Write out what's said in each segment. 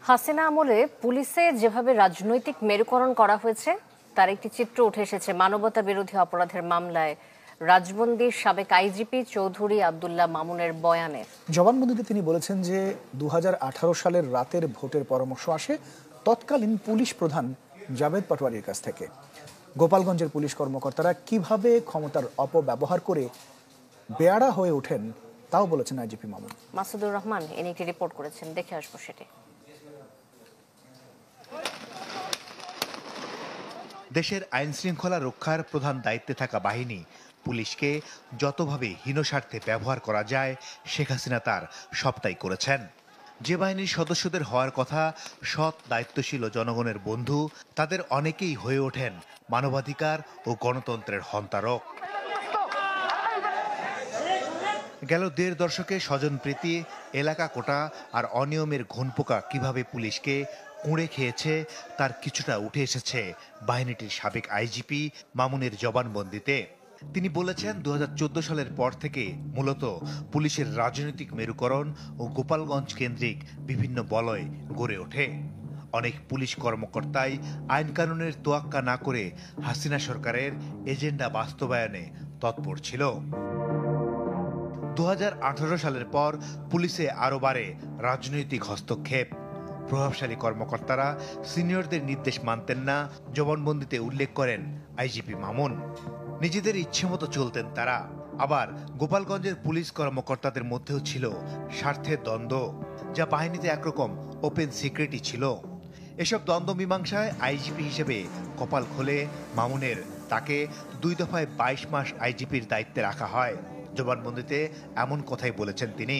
হাসিনা আমলে পুলিশে যেভাবে রাজনৈতিক মেরুকরণ করা হয়েছে তার একটি চিত্র উঠে এসেছে মানবতা বিরোধী অপরাধের মামলায় রাজবন্দির সাবেক আইজিপি চৌধুরী আব্দুল্লাহ মামুনের বয়ানে। জবানবন্দিতে তিনি বলেছেন যে ২০১৮ সালের রাতের ভোটের পরামর্শ আসে তৎকালীন পুলিশ প্রধান জাবেদ পাটোয়ারির কাছ থেকে। গোপালগঞ্জের পুলিশ কর্মকর্তারা কিভাবে ক্ষমতার অপব্যবহার করে বেয়াড়া হয়ে ওঠেন তাও বলেছেন আইজিপি মামুন। মাসুদুর রহমান এনে একটি রিপোর্ট করেছেন, দেখে আসবো সেটি। দেশের আইন শৃঙ্খলা রক্ষার প্রধান দায়িত্বে থাকা বাহিনী পুলিশকে যতভাবে হীনস্বার্থে ব্যবহার করা যায় শেখ হাসিনা তার সবটাই করেছেন। যে বাহিনীর সদস্যদের হওয়ার কথা সৎ, দায়িত্বশীল ও জনগণের বন্ধু, তাদের অনেকেই হয়ে ওঠেন মানবাধিকার ও গণতন্ত্রের হন্তারক। গেল ১.৫ দশকে স্বজনপ্রীতি, এলাকা কোটা আর অনিয়মের ঘুণপোকা কিভাবে পুলিশকে কুঁড়ে খেয়েছে তার কিছুটা উঠে এসেছে বাহিনীটির সাবেক আইজিপি মামুনের জবানবন্দিতে। তিনি বলেছেন ২০১৪ সালের পর থেকে মূলত পুলিশের রাজনৈতিক মেরুকরণ ও গোপালগঞ্জ কেন্দ্রিক বিভিন্ন বলয় গড়ে ওঠে। অনেক পুলিশ কর্মকর্তাই আইন কানুনের তোয়াক্কা না করে হাসিনা সরকারের এজেন্ডা বাস্তবায়নে তৎপর ছিল। ২০১৮ সালের পর পুলিশে আরও বাড়ে রাজনৈতিক হস্তক্ষেপ। প্রভাবশালী কর্মকর্তারা সিনিয়রদের নির্দেশ মানতেন না, জবানবন্দিতে উল্লেখ করেন আইজিপি মামুন। নিজেদের ইচ্ছেমতো চলতেন তারা। আবার গোপালগঞ্জের পুলিশ কর্মকর্তাদের মধ্যেও ছিল স্বার্থের দ্বন্দ্ব, যা বাহিনীতে একরকম ওপেন সিক্রেটই ছিল। এসব দ্বন্দ্ব মীমাংসায় আইজিপি হিসেবে কপাল খোলে মামুনের। তাকে ২ দফায় ২২ মাস আইজিপির দায়িত্বে রাখা হয়। জবানবন্দিতে এমন কথাই বলেছেন তিনি।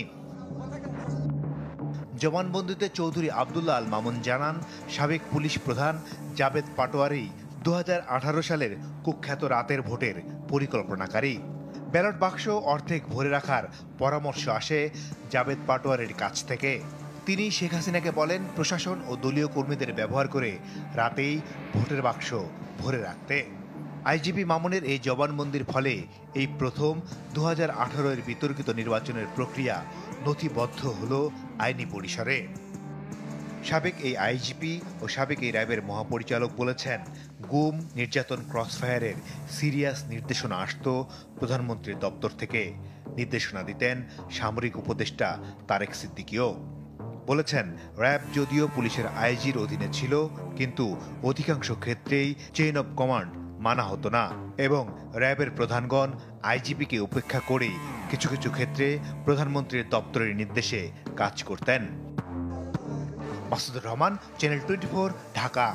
জবানবন্দিতে চৌধুরী আব্দুল্লাহ আল মামুন জানান, সাবেক পুলিশ প্রধান জাবেদ পাটোয়ারি ২০১৮ সালের কুখ্যাত রাতের ভোটের পরিকল্পনাকারী। ব্যালট বাক্স অর্ধেক ভরে রাখার পরামর্শ আসে জাবেদ পাটোয়ারির কাছ থেকে। তিনি শেখ হাসিনাকে বলেন প্রশাসন ও দলীয় কর্মীদের ব্যবহার করে রাতেই ভোটের বাক্স ভরে রাখতে। আইজিপি মামুনের এই জবানবন্দির ফলে এই প্রথম ২০১৮-এর বিতর্কিত নির্বাচনের প্রক্রিয়া নথিবদ্ধ হল আইনি পরিসরে। সাবেক এই আইজিপি ও সাবেক এই র্যাবের মহাপরিচালক বলেছেন, গুম, নির্যাতন, ক্রসফায়ারের সিরিয়াস নির্দেশনা আসত প্রধানমন্ত্রীর দপ্তর থেকে। নির্দেশনা দিতেন সামরিক উপদেষ্টা তারেক সিদ্দিকীও। বলেছেন, র্যাব যদিও পুলিশের আইজির অধীনে ছিল, কিন্তু অধিকাংশ ক্ষেত্রেই চেইন অব কমান্ড মানা হতো না এবং র্যাবের প্রধানগণ আইজিপিকে উপেক্ষা করেই কিছু কিছু ক্ষেত্রে প্রধানমন্ত্রীর দপ্তরের নির্দেশে কাজ করতেন। মাসুদুর রহমান, চ্যানেল 24, ঢাকা।